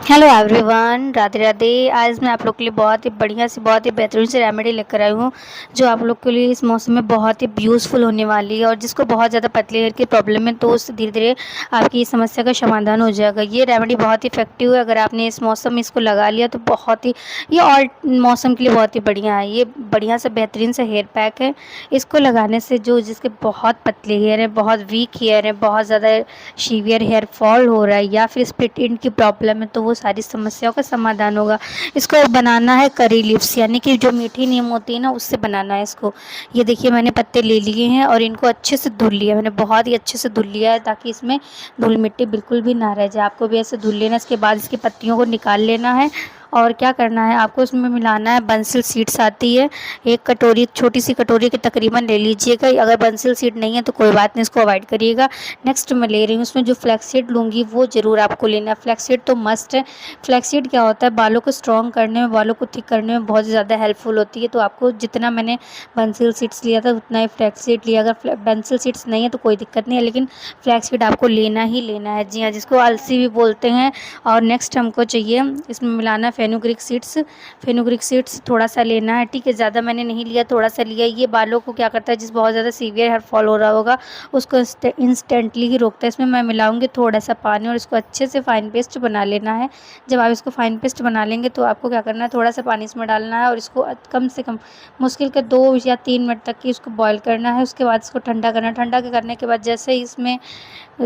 Hello everyone, Radhe Radhe. आज मैं आप लोग के लिए बहुत ही बढ़िया सी बहुत ही बेहतरीन सी रेमेडी लेकर आई हूँ जो आप लोग के लिए इस मौसम में बहुत ही यूज़फुल होने वाली है। और जिसको बहुत ज़्यादा पतले हेयर की प्रॉब्लम है तो उससे धीरे धीरे आपकी इस समस्या का समाधान हो जाएगा। ये रेमेडी बहुत ही इफेक्टिव है। अगर आपने इस मौसम में इसको लगा लिया तो बहुत ही ये ऑल मौसम के लिए बहुत ही बढ़िया है। ये बढ़िया सा बेहतरीन सा हेयर पैक है। इसको लगाने से जो जिसके बहुत पतले हेयर है, बहुत वीक हेयर है, बहुत ज़्यादा सीवियर हेयर फॉल हो रहा है या फिर स्प्लिट एंड की प्रॉब्लम है तो वो सारी समस्याओं का समाधान होगा। इसको बनाना है करी लीव्स यानी कि जो मीठी नीम होती है ना उससे बनाना है इसको। ये देखिए मैंने पत्ते ले लिए हैं और इनको अच्छे से धुल लिया। मैंने बहुत ही अच्छे से धुल लिया है ताकि इसमें धूल मिट्टी बिल्कुल भी ना रह जाए। आपको भी ऐसे धुल लेना। इसके बाद इसकी पत्तियों को निकाल लेना है और क्या करना है आपको इसमें मिलाना है बंसिल सीड्स आती है। एक कटोरी, छोटी सी कटोरी के तकरीबन ले लीजिएगा। अगर बंसिल सीड नहीं है तो कोई बात नहीं, इसको अवॉइड करिएगा। नेक्स्ट मैं ले रही हूँ उसमें जो फ्लैक्सीड लूँगी वो ज़रूर आपको लेना है। फ्लैक्सीड तो मस्ट है। फ्लैक्सीड क्या होता है, बालों को स्ट्रॉन्ग करने में, बालों को थिक करने में बहुत ज़्यादा हेल्पफुल होती है। तो आपको जितना मैंने बंसिल सीड्स लिया था उतना ही फ्लैक्सीड लिया। अगर बंसिल सीड्स नहीं है तो कोई दिक्कत नहीं है, लेकिन फ्लैक्सीड आपको लेना ही लेना है। जी हाँ, जिसको अलसी भी बोलते हैं। और नेक्स्ट हमको चाहिए इसमें मिलाना फेनुग्रीक सीड्स। फेनुग्रीक सीड्स थोड़ा सा लेना है, ठीक है, ज़्यादा मैंने नहीं लिया, थोड़ा सा लिया। ये बालों को क्या करता है, जिस बहुत ज़्यादा सीवियर हेयर फॉल हो रहा होगा उसको इंस्टेंटली ही रोकता है। इसमें मैं मिलाऊंगी थोड़ा सा पानी और इसको अच्छे से फाइन पेस्ट बना लेना है। जब आप इसको फाइन पेस्ट बना लेंगे तो आपको क्या करना है, थोड़ा सा पानी इसमें डालना है और इसको कम से कम मुश्किल के 2 या 3 मिनट तक की इसको बॉईल करना है। उसके बाद इसको ठंडा करना है। ठंडा करने के बाद जैसे ही इसमें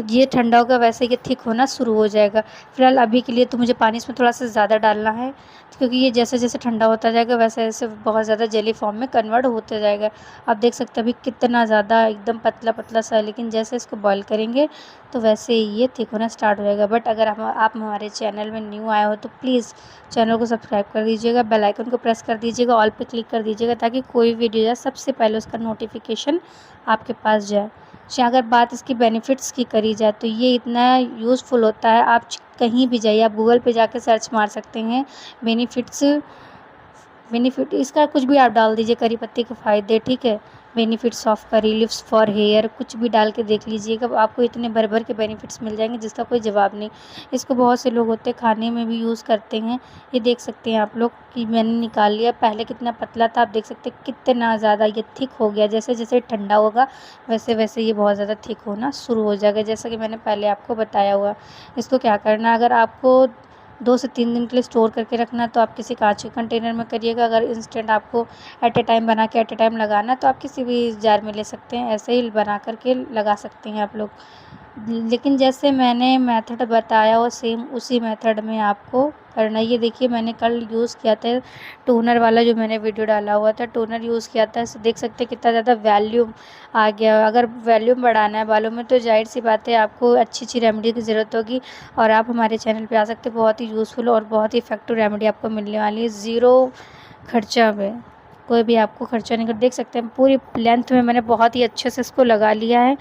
ये ठंडा होगा वैसे ये थिक होना शुरू हो जाएगा। फिलहाल अभी के लिए तो मुझे पानी इसमें थोड़ा सा ज़्यादा डालना है क्योंकि ये जैसे जैसे ठंडा होता जाएगा वैसे वैसे बहुत ज़्यादा जेली फॉर्म में कन्वर्ट होते जाएगा। आप देख सकते हैं अभी कितना ज़्यादा एकदम पतला पतला सा है, लेकिन जैसे इसको बॉईल करेंगे तो वैसे ही ये थिक होना स्टार्ट हो जाएगा। बट अगर आप हमारे चैनल में न्यू आए हो तो प्लीज़ चैनल को सब्सक्राइब कर दीजिएगा, बेल आइकन को प्रेस कर दीजिएगा, ऑल पे क्लिक कर दीजिएगा ताकि कोई वीडियो जाए सबसे पहले उसका नोटिफिकेशन आपके पास जाए। अगर बात इसकी बेनिफिट्स की करी जाए तो ये इतना यूज़फुल होता है। आप कहीं भी जाइए, आप गूगल पे जाके सर्च मार सकते हैं बेनिफिट इसका कुछ भी आप डाल दीजिए, करी पत्ते के फ़ायदे, ठीक है, बेनिफिट्स ऑफ करी लिव्स फॉर हेयर, कुछ भी डाल के देख लीजिएगा। आपको इतने भर भर के बेनिफिट्स मिल जाएंगे जिसका कोई जवाब नहीं। इसको बहुत से लोग होते हैं खाने में भी यूज़ करते हैं। ये देख सकते हैं आप लोग कि मैंने निकाल लिया। पहले कितना पतला था, आप देख सकते हैं कितना ज़्यादा ये थिक हो गया। जैसे जैसे ठंडा होगा वैसे वैसे ये बहुत ज़्यादा थिक होना शुरू हो जाएगा, जैसा कि मैंने पहले आपको बताया हुआ। इसको क्या करना है, अगर आपको 2 से 3 दिन के लिए स्टोर करके रखना है तो आप किसी कांच के कंटेनर में करिएगा। अगर इंस्टेंट आपको एट ए टाइम बना के एट ए टाइम लगाना है तो आप किसी भी जार में ले सकते हैं, ऐसे ही बना करके लगा सकते हैं आप लोग। लेकिन जैसे मैंने मेथड बताया वो सेम उसी मेथड में आपको करना है। ये देखिए मैंने कल यूज़ किया था टोनर वाला, जो मैंने वीडियो डाला हुआ था, टोनर यूज़ किया था। देख सकते हैं कितना ज़्यादा वॉल्यूम आ गया। अगर वॉल्यूम बढ़ाना है बालों में तो जाहिर सी बात है आपको अच्छी अच्छी रेमेडी की ज़रूरत होगी। और आप हमारे चैनल पे आ सकते हैं। बहुत ही यूज़फुल और बहुत ही इफेक्टिव रेमेडी आपको मिलने वाली है, ज़ीरो खर्चा में। कोई भी आपको खर्चा नहीं कर। देख सकते हैं पूरी लेंथ में मैंने बहुत ही अच्छे से इसको लगा लिया है।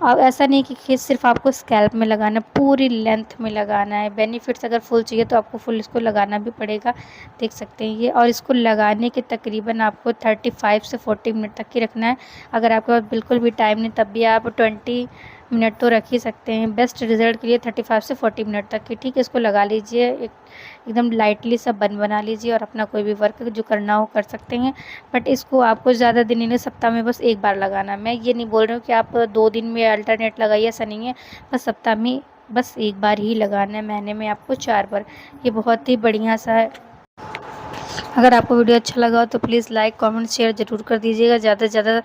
अब ऐसा नहीं कि सिर्फ आपको स्कैल्प में लगाना, पूरी लेंथ में लगाना है। बेनिफिट्स अगर फुल चाहिए तो आपको फुल इसको लगाना भी पड़ेगा। देख सकते हैं ये। और इसको लगाने के तकरीबन आपको 35 से 40 मिनट तक ही रखना है। अगर आपके पास बिल्कुल भी टाइम नहीं तब भी आप 20 मिनट तो रख ही सकते हैं। बेस्ट रिजल्ट के लिए 35 से 40 मिनट तक की, ठीक है। इसको लगा लीजिए, एकदम लाइटली सा बन बना लीजिए और अपना कोई भी वर्क जो करना हो कर सकते हैं। बट इसको आपको ज़्यादा दिन नहीं, सप्ताह में बस एक बार लगाना है। मैं ये नहीं बोल रही हूँ कि आप 2 दिन में अल्टरनेट लगाइए, ऐसा नहीं है। बस सप्ताह में बस एक बार ही लगाना है, महीने में आपको 4 बार। ये बहुत ही बढ़िया सा है। अगर आपको वीडियो अच्छा लगा हो तो प्लीज़ लाइक कमेंट शेयर ज़रूर कर दीजिएगा। ज़्यादा से ज़्यादा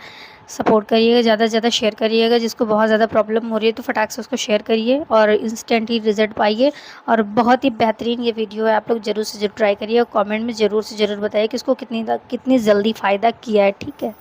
सपोर्ट करिएगा, ज़्यादा से ज़्यादा शेयर करिएगा। जिसको बहुत ज़्यादा प्रॉब्लम हो रही है तो फटाक से उसको शेयर करिए और इंस्टेंट ही रिजल्ट पाइए। और बहुत ही बेहतरीन ये वीडियो है, आप लोग ज़रूर से ज़रूर ट्राई करिए और कमेंट में ज़रूर से ज़रूर बताइए कि इसको कितनी जल्दी फ़ायदा किया है, ठीक है।